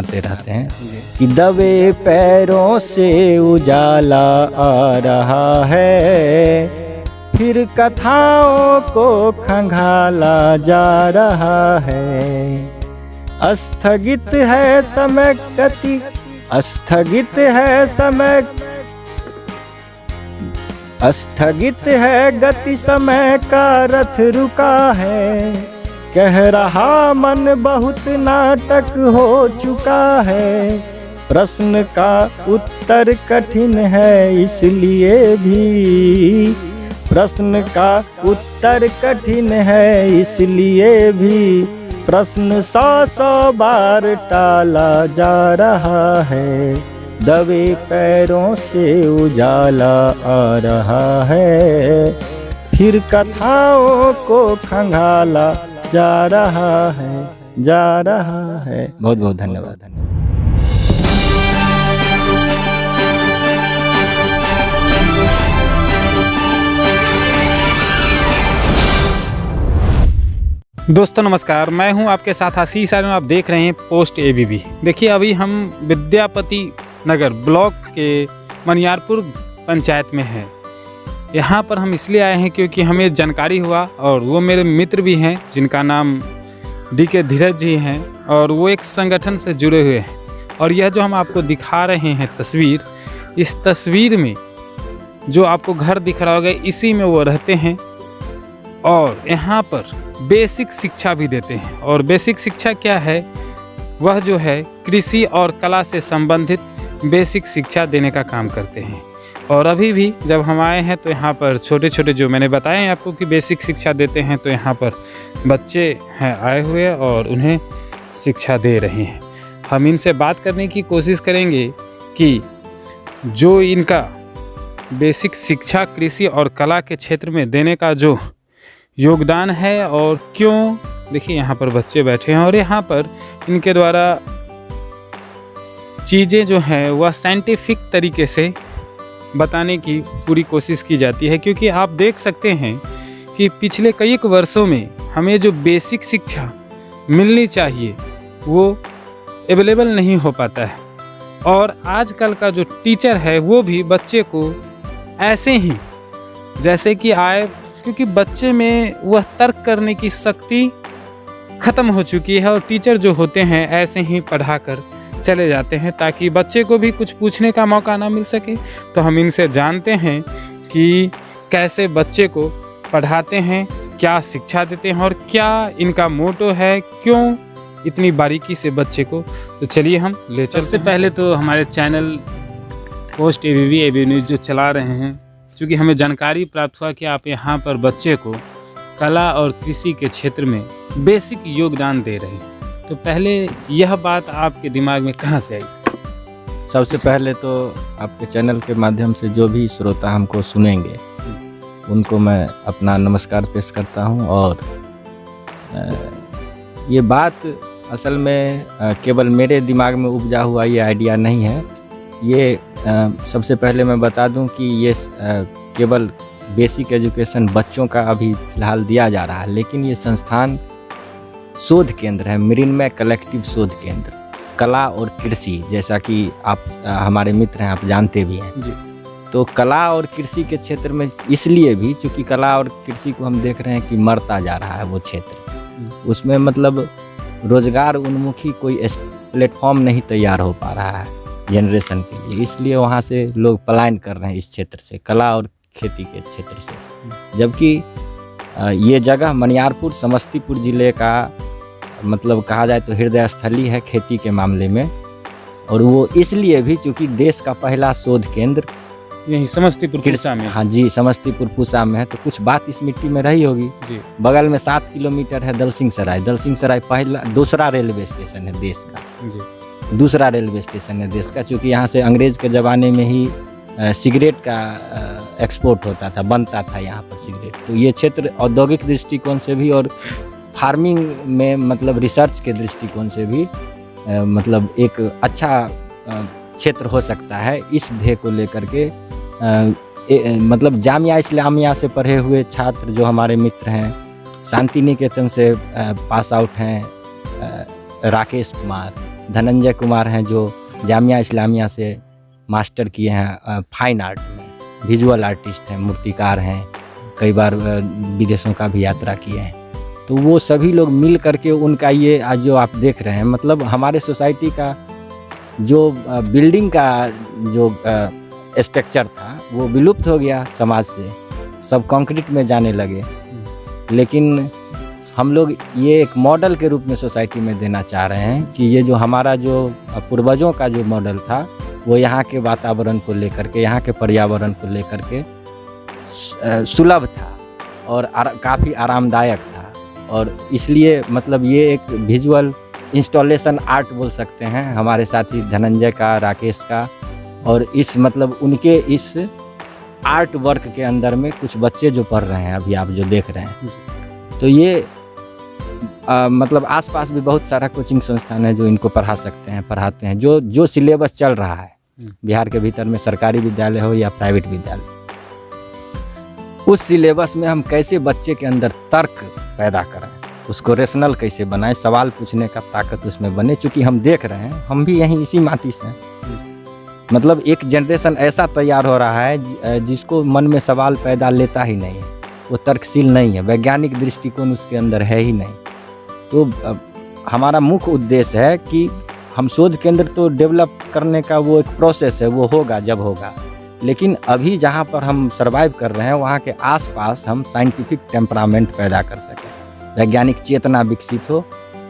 सुनाते रहते हैं कि दबे पैरों से उजाला आ रहा है, फिर कथाओं को खंगाला जा रहा है। स्थगित है समय गति, स्थगित है समय, स्थगित है गति, समय का रथ रुका है। कह रहा मन बहुत नाटक हो चुका है, प्रश्न का उत्तर कठिन है इसलिए भी, प्रश्न का उत्तर कठिन है इसलिए भी, प्रश्न 100 बार टाला जा रहा है। दबे पैरों से उजाला आ रहा है, फिर कथाओं को खंगाला जा रहा है, जा रहा है। बहुत बहुत धन्यवाद। दोस्तों नमस्कार, मैं हूं आपके साथ आशीष आर्यन। आप देख रहे हैं पोस्ट एबीपी। देखिए, अभी हम विद्यापति नगर ब्लॉक के मनियारपुर पंचायत में हैं। यहाँ पर हम इसलिए आए हैं क्योंकि हमें जानकारी हुआ, और वो मेरे मित्र भी हैं जिनका नाम DK धीरज जी हैं, और वो एक संगठन से जुड़े हुए हैं। और यह जो हम आपको दिखा रहे हैं तस्वीर, इस तस्वीर में जो आपको घर दिख रहा होगा, इसी में वो रहते हैं और यहाँ पर बेसिक शिक्षा भी देते हैं। और बेसिक शिक्षा क्या है? वह जो है कृषि और कला से संबंधित बेसिक शिक्षा देने का काम करते हैं। और अभी भी जब हम आए हैं तो यहाँ पर छोटे छोटे, जो मैंने बताए हैं आपको कि बेसिक शिक्षा देते हैं, तो यहाँ पर बच्चे हैं आए हुए और उन्हें शिक्षा दे रहे हैं। हम इनसे बात करने की कोशिश करेंगे कि जो इनका बेसिक शिक्षा कृषि और कला के क्षेत्र में देने का जो योगदान है और क्यों। देखिए, यहाँ पर बच्चे बैठे हैं और यहाँ पर इनके द्वारा चीज़ें जो हैं वह साइंटिफिक तरीके से बताने की पूरी कोशिश की जाती है। क्योंकि आप देख सकते हैं कि पिछले कई एक वर्षों में हमें जो बेसिक शिक्षा मिलनी चाहिए वो अवेलेबल नहीं हो पाता है। और आजकल का जो टीचर है वो भी बच्चे को ऐसे ही जैसे कि आए, क्योंकि बच्चे में वह तर्क करने की शक्ति ख़त्म हो चुकी है और टीचर जो होते हैं ऐसे ही पढ़ाकर चले जाते हैं ताकि बच्चे को भी कुछ पूछने का मौका ना मिल सके। तो हम इनसे जानते हैं कि कैसे बच्चे को पढ़ाते हैं, क्या शिक्षा देते हैं और क्या इनका मोटो है, क्यों इतनी बारीकी से बच्चे को। तो चलिए हम ले चलते हैं। सबसे पहले तो हमारे चैनल पोस्ट एबीपी न्यूज़ जो चला रहे हैं, चूँकि हमें जानकारी प्राप्त हुआ कि आप यहाँ पर बच्चे को कला और कृषि के क्षेत्र में बेसिक योगदान दे रहे हैं, तो पहले यह बात आपके दिमाग में कहाँ से आई? सबसे पहले तो आपके चैनल के माध्यम से जो भी श्रोता हमको सुनेंगे उनको मैं अपना नमस्कार पेश करता हूं। और ये बात असल में केवल मेरे दिमाग में उपजा हुआ ये आइडिया नहीं है। ये सबसे पहले मैं बता दूं कि ये केवल बेसिक एजुकेशन बच्चों का अभी फ़िलहाल दिया जा रहा है, लेकिन ये संस्थान शोध केंद्र है, मृण्मय कलेक्टिव शोध केंद्र कला और कृषि, जैसा कि आप हमारे मित्र हैं, आप जानते भी हैं जी। तो कला और कृषि के क्षेत्र में इसलिए भी चूँकि कला और कृषि को हम देख रहे हैं कि मरता जा रहा है वो क्षेत्र, उसमें मतलब रोजगार उन्मुखी कोई प्लेटफॉर्म नहीं तैयार हो पा रहा है जनरेशन के लिए, इसलिए वहाँ से लोग पलायन कर रहे हैं इस क्षेत्र से, कला और खेती के क्षेत्र से। जबकि ये जगह मनियारपुर समस्तीपुर ज़िले का मतलब कहा जाए तो हृदय स्थली है खेती के मामले में, और वो इसलिए भी चूँकि देश का पहला शोध केंद्र यही समस्तीपुर पूसा में। हाँ जी, समस्तीपुर पूसा में है, तो कुछ बात इस मिट्टी में रही होगी जी। बगल में 7 किलोमीटर है दलसिंह सराय। दलसिंह सराय दूसरा रेलवे स्टेशन है देश का जी। दूसरा रेलवे स्टेशन है देश का, क्योंकि यहाँ से अंग्रेज़ के ज़माने में ही सिगरेट का एक्सपोर्ट होता था, बनता था यहाँ पर सिगरेट। तो ये क्षेत्र औद्योगिक दृष्टिकोण से भी और फार्मिंग में मतलब रिसर्च के दृष्टिकोण से भी मतलब एक अच्छा क्षेत्र हो सकता है। इस ध्येय को लेकर के मतलब जामिया इस्लामिया से पढ़े हुए छात्र जो हमारे मित्र हैं, शांति निकेतन से पास आउट हैं राकेश कुमार, धनंजय कुमार हैं जो जामिया इस्लामिया से मास्टर किए हैं फाइन आर्ट में, विजुअल आर्टिस्ट हैं, मूर्तिकार हैं, कई बार विदेशों का भी यात्रा किए हैं। तो वो सभी लोग मिल करके उनका ये आज जो आप देख रहे हैं, मतलब हमारे सोसाइटी का जो बिल्डिंग का जो स्ट्रक्चर था वो विलुप्त हो गया समाज से, सब कंक्रीट में जाने लगे। लेकिन हम लोग ये एक मॉडल के रूप में सोसाइटी में देना चाह रहे हैं कि ये जो हमारा जो पूर्वजों का जो मॉडल था वो यहाँ के वातावरण को लेकर के, यहाँ के पर्यावरण को लेकर के सुलभ था और काफ़ी आरामदायक था। और इसलिए मतलब ये एक विजुअल इंस्टॉलेशन आर्ट बोल सकते हैं हमारे साथी धनंजय का, राकेश का, और इस मतलब उनके इस आर्ट वर्क के अंदर में कुछ बच्चे जो पढ़ रहे हैं अभी आप जो देख रहे हैं, तो ये मतलब आसपास भी बहुत सारा कोचिंग संस्थान है जो इनको पढ़ा सकते हैं, पढ़ाते हैं। जो सिलेबस चल रहा है बिहार के भीतर में, सरकारी विद्यालय हो या प्राइवेट विद्यालय, उस सिलेबस में हम कैसे बच्चे के अंदर तर्क पैदा करें, उसको रेशनल कैसे बनाएं, सवाल पूछने का ताकत उसमें बने। चूँकि हम देख रहे हैं, हम भी यहीं इसी माटी से हैं, मतलब एक जनरेशन ऐसा तैयार हो रहा है जिसको मन में सवाल पैदा लेता ही नहीं है, वो तर्कशील नहीं है, वैज्ञानिक दृष्टिकोण उसके अंदर है ही नहीं। तो हमारा मुख्य उद्देश्य है कि हम शोध केंद्र तो डेवलप करने का वो एक प्रोसेस है, वो होगा जब होगा, लेकिन अभी जहाँ पर हम सर्वाइव कर रहे हैं वहाँ के आसपास हम साइंटिफिक टेम्परामेंट पैदा कर सकें, वैज्ञानिक चेतना विकसित हो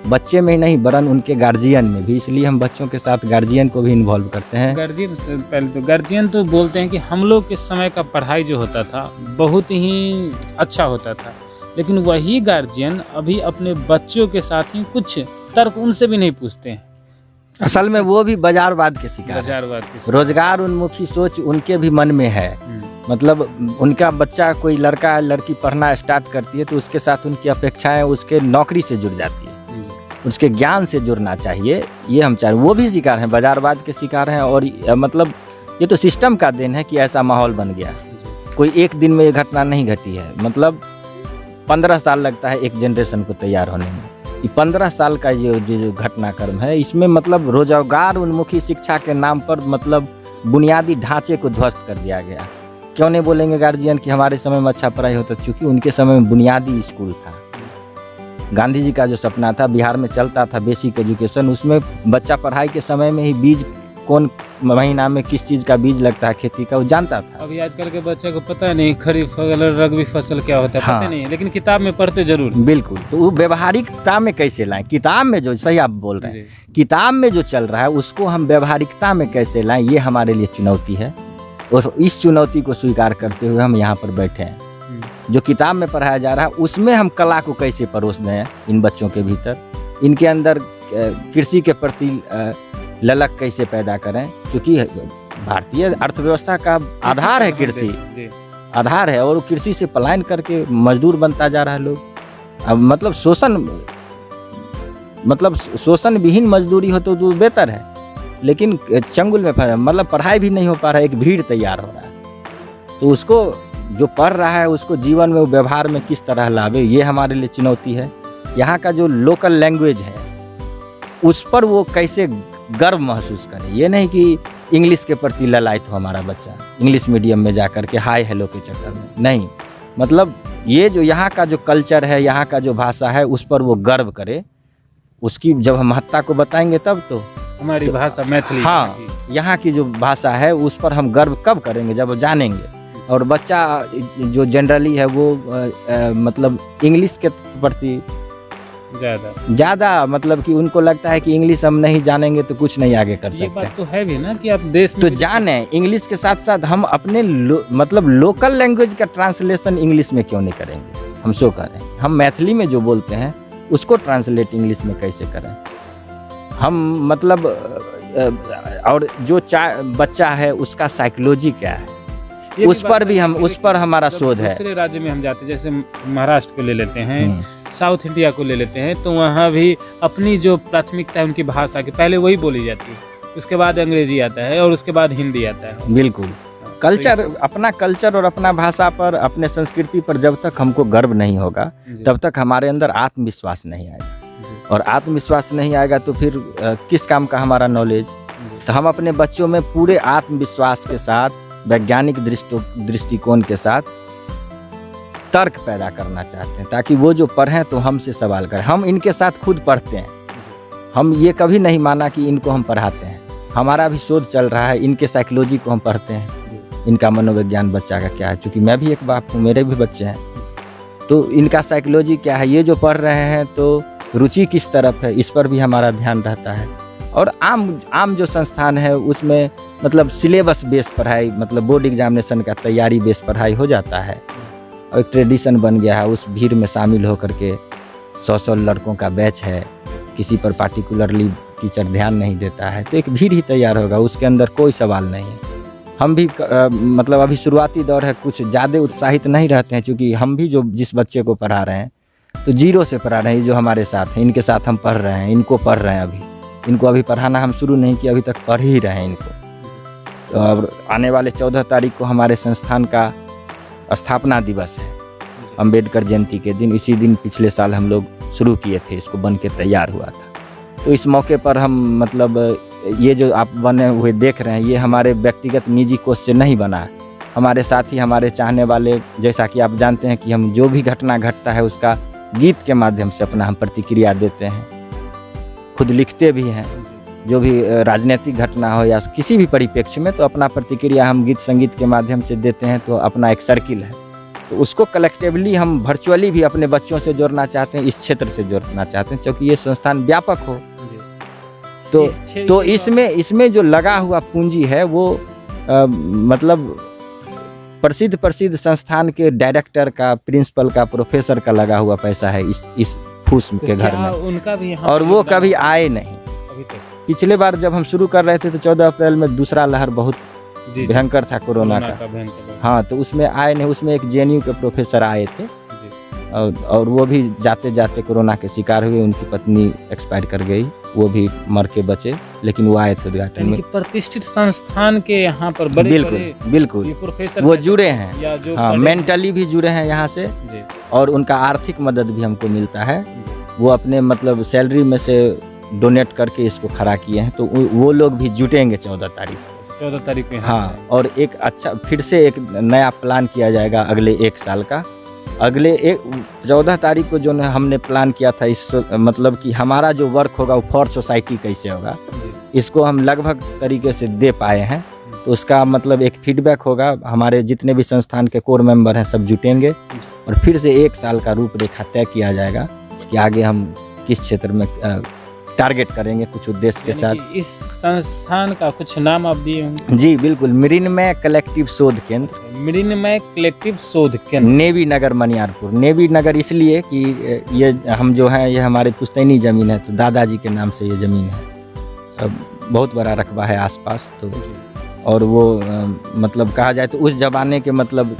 बच्चे में ही नहीं वरन उनके गार्जियन में भी। इसलिए हम बच्चों के साथ गार्जियन को भी इन्वॉल्व करते हैं। गार्जियन से पहले तो गार्जियन तो बोलते हैं कि हम लोग के समय का पढ़ाई जो होता था बहुत ही अच्छा होता था, लेकिन वही गार्जियन अभी अपने बच्चों के साथ ही कुछ तर्क उनसे भी नहीं पूछते हैं। असल में वो भी बाजारवाद के शिकार, रोजगार उन्मुखी सोच उनके भी मन में है। मतलब उनका बच्चा, कोई लड़का लड़की पढ़ना स्टार्ट करती है तो उसके साथ उनकी अपेक्षाएं उसके नौकरी से जुड़ जाती है, उसके ज्ञान से जुड़ना चाहिए। ये हम चाह रहे, वो भी शिकार हैं, बाजारवाद के शिकार हैं। और मतलब ये तो सिस्टम का देन है कि ऐसा माहौल बन गया। कोई एक दिन में ये घटना नहीं घटी है, मतलब 15 साल लगता है एक जनरेशन को तैयार होने में। ये 15 साल का जो घटनाक्रम है, इसमें मतलब रोजगार उन्मुखी शिक्षा के नाम पर मतलब बुनियादी ढांचे को ध्वस्त कर दिया गया। क्यों नहीं बोलेंगे गार्जियन कि हमारे समय में अच्छा पढ़ाई होता, चूँकि उनके समय में बुनियादी स्कूल था। गांधी जी का जो सपना था बिहार में चलता था बेसिक एजुकेशन, उसमें बच्चा पढ़ाई के समय में ही बीज कौन महीना में किस चीज़ का बीज लगता है खेती का वो जानता था। अभी आजकल के बच्चे को पता नहीं खरीफ फसल रबी फसल क्या होता है, हाँ। पता नहीं है, लेकिन किताब में पढ़ते जरूर। बिल्कुल, तो वो व्यवहारिकता में कैसे लाएं, किताब में जो सही आप बोल रहे हैं, किताब में जो चल रहा है उसको हम व्यवहारिकता में कैसे लाएं, ये हमारे लिए चुनौती है। और इस चुनौती को स्वीकार करते हुए हम यहाँ पर बैठे हैं। जो किताब में पढ़ाया जा रहा है उसमें हम कला को कैसे परोस दें इन बच्चों के भीतर, इनके अंदर कृषि के प्रति ललक कैसे पैदा करें, क्योंकि भारतीय अर्थव्यवस्था का आधार है कृषि, आधार है। और वो कृषि से पलायन करके मजदूर बनता जा रहा है लोग। अब मतलब शोषण विहीन मजदूरी हो तो बेहतर है, लेकिन चंगुल में मतलब पढ़ाई भी नहीं हो पा रहा है, एक भीड़ तैयार हो रहा है। तो उसको जो पढ़ रहा है उसको जीवन में व्यवहार में किस तरह लावे, ये हमारे लिए चुनौती है। यहाँ का जो लोकल लैंग्वेज है उस पर वो कैसे गर्व महसूस करे। ये नहीं कि इंग्लिश के प्रति ललायत हो हमारा बच्चा, इंग्लिश मीडियम में जाकर के हाय हेलो के चक्कर में, नहीं। मतलब ये जो यहाँ का जो कल्चर है, यहाँ का जो भाषा है, उस पर वो गर्व करे। उसकी जब हम महत्ता को बताएंगे तब तो हमारी भाषा मैथिली, हाँ, यहाँ की जो भाषा है उस पर हम गर्व कब करेंगे, जब जानेंगे। और बच्चा जो जनरली है वो मतलब इंग्लिश के प्रति ज़्यादा मतलब कि उनको लगता है कि इंग्लिश हम नहीं जानेंगे तो कुछ नहीं आगे कर सकते। ये बात तो है भी ना कि आप देश में तो जाने इंग्लिश के साथ साथ हम अपने मतलब लोकल लैंग्वेज का ट्रांसलेशन इंग्लिश में क्यों नहीं करेंगे। हम शो करें, हम मैथिली में जो बोलते हैं उसको ट्रांसलेट इंग्लिश में कैसे करें हम, मतलब और जो बच्चा है उसका साइकोलॉजी क्या है उस पर भी हम, उस पर हमारा शोध है। दूसरे राज्य में हम जाते हैं, जैसे महाराष्ट्र को ले लेते हैं, साउथ इंडिया को ले लेते हैं, तो वहाँ भी अपनी जो प्राथमिकता है उनकी भाषा की, पहले वही बोली जाती है, उसके बाद अंग्रेजी आता है और उसके बाद हिंदी आता है। बिल्कुल, कल्चर, अपना कल्चर और अपना भाषा पर, अपने संस्कृति पर जब तक हमको गर्व नहीं होगा तब तक हमारे अंदर आत्मविश्वास नहीं आएगा। और आत्मविश्वास नहीं आएगा तो फिर किस काम का हमारा नॉलेज। तो हम अपने बच्चों में पूरे आत्मविश्वास के साथ, वैज्ञानिक दृष्टिकोण के साथ तर्क पैदा करना चाहते हैं, ताकि वो जो पढ़ें तो हमसे सवाल करें। हम इनके साथ खुद पढ़ते हैं, हम ये कभी नहीं माना कि इनको हम पढ़ाते हैं। हमारा भी शोध चल रहा है, इनके साइकोलॉजी को हम पढ़ते हैं, इनका मनोविज्ञान बच्चा का क्या है, क्योंकि मैं भी एक बाप हूँ, मेरे भी बच्चे हैं, तो इनका साइकोलॉजी क्या है, ये जो पढ़ रहे हैं तो रुचि किस तरफ है, इस पर भी हमारा ध्यान रहता है। और आम जो संस्थान है उसमें मतलब सिलेबस बेस्ड पढ़ाई, मतलब बोर्ड एग्जामिनेशन का तैयारी बेस्ड पढ़ाई हो जाता है, और एक ट्रेडिशन बन गया है। उस भीड़ में शामिल होकर के 100 लड़कों का बैच है, किसी पर पार्टिकुलरली टीचर ध्यान नहीं देता है, तो एक भीड़ ही तैयार होगा, उसके अंदर कोई सवाल नहीं है। हम भी मतलब अभी शुरुआती दौर है, कुछ ज़्यादा उत्साहित नहीं रहते हैं, क्योंकि हम भी जिस बच्चे को पढ़ा रहे हैं तो जीरो से पढ़ा रहे हैं। जो हमारे साथ हैं, इनके साथ हम पढ़ रहे हैं, इनको पढ़ रहे हैं। इनको अभी पढ़ाना हम शुरू नहीं किया, अभी तक पढ़ ही रहे हैं इनको। तो अब आने वाले 14 तारीख को हमारे संस्थान का स्थापना दिवस है, अंबेडकर जयंती के दिन। इसी दिन पिछले साल हम लोग शुरू किए थे, इसको बन के तैयार हुआ था। तो इस मौके पर हम मतलब ये जो आप बने हुए देख रहे हैं, ये हमारे व्यक्तिगत निजी कोष से नहीं बना है। हमारे साथ ही हमारे चाहने वाले, जैसा कि आप जानते हैं कि हम जो भी घटना घटता है उसका गीत के माध्यम से अपना हम प्रतिक्रिया देते हैं, खुद लिखते भी हैं। जो भी राजनीतिक घटना हो या किसी भी परिप्रेक्ष्य में, तो अपना प्रतिक्रिया हम गीत संगीत के माध्यम से देते हैं। तो अपना एक सर्किल है, तो उसको कलेक्टिवली हम वर्चुअली भी अपने बच्चों से जोड़ना चाहते हैं, इस क्षेत्र से जोड़ना चाहते हैं, क्योंकि ये संस्थान व्यापक हो। तो इसमें जो लगा हुआ पूंजी है वो मतलब प्रसिद्ध संस्थान के डायरेक्टर का, प्रिंसिपल का, प्रोफेसर का लगा हुआ पैसा है इस फूस के घर में। उनका भी और वो कभी आए नहीं अभी तक। पिछले बार जब हम शुरू कर रहे थे तो 14 अप्रैल में दूसरा लहर बहुत भयंकर था कोरोना का। हाँ, तो उसमें आए नहीं। उसमें एक JNU के प्रोफेसर आए थे, और वो भी जाते जाते कोरोना के शिकार हुए। उनकी पत्नी एक्सपायर कर गई, वो भी मर के बचे, लेकिन वो आए थे उद्घाटन में। प्रतिष्ठित संस्थान के यहाँ पर बिल्कुल प्रोफेसर वो जुड़े हैं। हाँ, मेंटली भी जुड़े हैं यहाँ से, और उनका आर्थिक मदद भी हमको मिलता है। वो अपने मतलब सैलरी में से डोनेट करके इसको खड़ा किए हैं। तो वो लोग भी जुटेंगे 14 तारीख में। हाँ, और एक अच्छा फिर से एक नया प्लान किया जाएगा अगले 1 साल का। अगले 14 तारीख को जो हमने प्लान किया था, इस मतलब कि हमारा जो वर्क होगा वो फॉर सोसाइटी कैसे होगा, इसको हम लगभग तरीके से दे पाए हैं। तो उसका मतलब एक फीडबैक होगा। हमारे जितने भी संस्थान के कोर मेंबर हैं सब जुटेंगे, और फिर से 1 साल का रूपरेखा तय किया जाएगा कि आगे हम किस क्षेत्र में टारगेट करेंगे, कुछ उद्देश्य के साथ। इस संस्थान का कुछ नाम आप दिए होंगे? जी बिल्कुल, मृण्मय कलेक्टिव शोध केंद्र। मृण्मय कलेक्टिव शोध केंद्र, नेवी नगर मनियारपुर। नेवी नगर इसलिए कि ये हम जो हैं, ये हमारे पुश्तैनी ज़मीन है, तो दादाजी के नाम से ये ज़मीन है। बहुत बड़ा रकबा है आसपास। तो और वो मतलब कहा जाए तो उस ज़माने के मतलब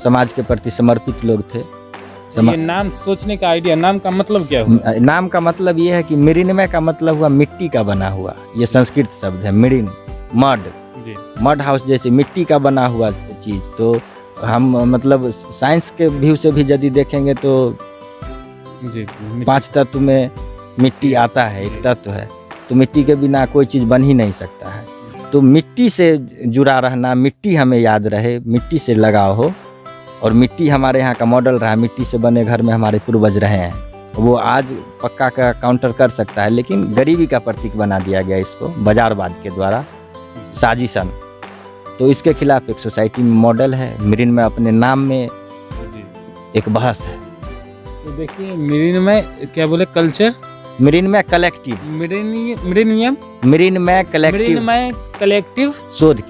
समाज के प्रति समर्पित लोग थे। ये नाम सोचने का आइडिया, नाम का मतलब क्या हुआ? नाम का मतलब ये है कि मृण्मय का मतलब हुआ मिट्टी का बना हुआ। ये संस्कृत शब्द है, मृण, मड हाउस, जैसे मिट्टी का बना हुआ चीज़। तो हम मतलब साइंस के व्यू से भी यदि देखेंगे तो 5 तत्व में मिट्टी आता है, एक तत्व है। तो मिट्टी के बिना कोई चीज़ बन ही नहीं सकता है। तो मिट्टी से जुड़ा रहना, मिट्टी हमें याद रहे, मिट्टी से लगाव हो। और मिट्टी हमारे यहाँ का मॉडल रहा, मिट्टी से बने घर में हमारे पूर्वज रहे हैं। वो आज पक्का का काउंटर कर सकता है, लेकिन गरीबी का प्रतीक बना दिया गया इसको बाजारवाद के द्वारा, साजिशन। तो इसके खिलाफ एक सोसाइटी में मॉडल है। मृण्मय अपने नाम में एक बहस है। तो देखिए, मृण्मय क्या बोले, कल्चर, मृण्मय कलेक्टिव, मृण्मय कलेक्टिव शोध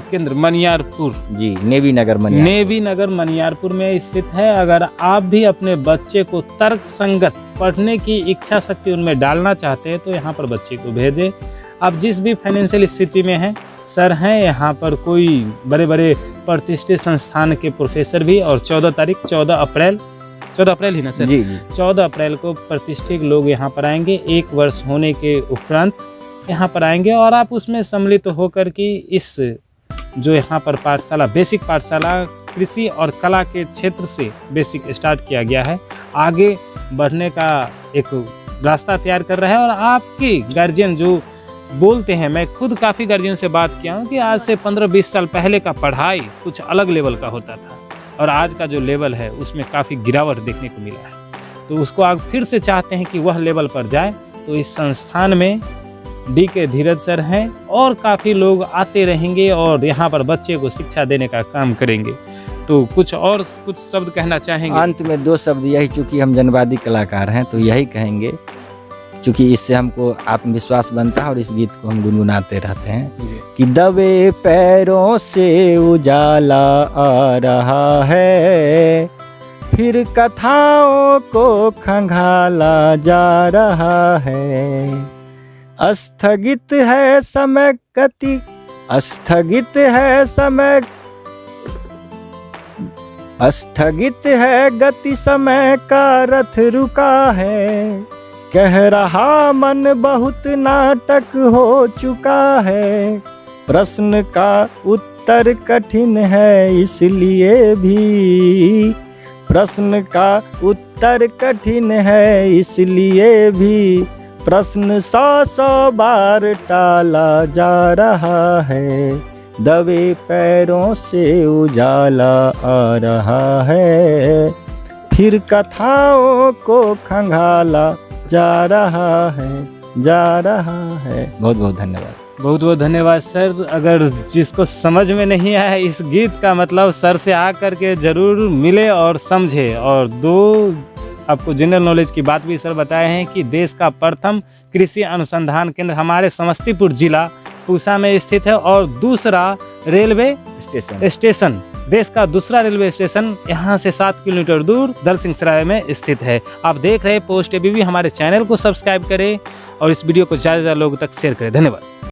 केंद्र मनियारपुर। जी, नेवी नगर मनियारपुर में स्थित है। अगर आप भी अपने बच्चे को तर्क संगत पढ़ने की इच्छा शक्ति उनमें डालना चाहते हैं तो यहाँ पर बच्चे को भेजें। आप जिस भी फाइनेंशियल स्थिति में हैं, सर हैं यहाँ पर कोई बड़े बड़े प्रतिष्ठित संस्थान के प्रोफेसर भी। और 14 अप्रैल ही ना सर? जी। 14 अप्रैल को प्रतिष्ठित लोग यहाँ पर आएंगे। 1 वर्ष होने के उपरांत यहाँ पर आएंगे, और आप उसमें सम्मिलित होकर कि इस जो यहाँ पर पाठशाला, बेसिक पाठशाला कृषि और कला के क्षेत्र से बेसिक स्टार्ट किया गया है, आगे बढ़ने का एक रास्ता तैयार कर रहा है। और आपके गार्जियन जो बोलते हैं, मैं खुद काफ़ी गार्जियन से बात किया हूँ कि आज से 15-20 साल पहले का पढ़ाई कुछ अलग लेवल का होता था और आज का जो लेवल है उसमें काफ़ी गिरावट देखने को मिला है। तो उसको आप फिर से चाहते हैं कि वह लेवल पर जाए, तो इस संस्थान में DK धीरज सर हैं और काफ़ी लोग आते रहेंगे और यहाँ पर बच्चे को शिक्षा देने का काम करेंगे। तो कुछ शब्द कहना चाहेंगे? अंत में 2 शब्द यही, चूँकि हम जनवादी कलाकार हैं तो यही कहेंगे, चूँकि इससे हमको आत्मविश्वास बनता है और इस गीत को हम गुनगुनाते रहते हैं कि दबे पैरों से उजाला आ रहा है, फिर कथाओं को खंगाला जा रहा है, स्थगित है समय गति, स्थगित है समय, स्थगित है गति, समय का रथ रुका है, कह रहा मन बहुत नाटक हो चुका है, प्रश्न का उत्तर कठिन है इसलिए भी, प्रश्न का उत्तर कठिन है इसलिए भी, प्रश्न 100 बार टाला जा रहा है, दबे पैरों से उजाला आ रहा है, फिर कथाओं को खंगाला जा रहा है, जा रहा है। बहुत बहुत धन्यवाद। बहुत बहुत धन्यवाद सर। अगर जिसको समझ में नहीं आया इस गीत का मतलब, सर से आकर के ज़रूर मिले और समझे। और 2 आपको जनरल नॉलेज की बात भी सर बताए हैं कि देश का प्रथम कृषि अनुसंधान केंद्र हमारे समस्तीपुर जिला पूसा में स्थित है और दूसरा रेलवे स्टेशन, देश का दूसरा रेलवे स्टेशन यहाँ से 7 किलोमीटर दूर दलसिंहसराय में स्थित है। आप देख रहे हैं पोस्ट ABB। हमारे चैनल को सब्सक्राइब करें और इस वीडियो को ज़्यादा से ज़्यादा लोगों तक शेयर करें। धन्यवाद।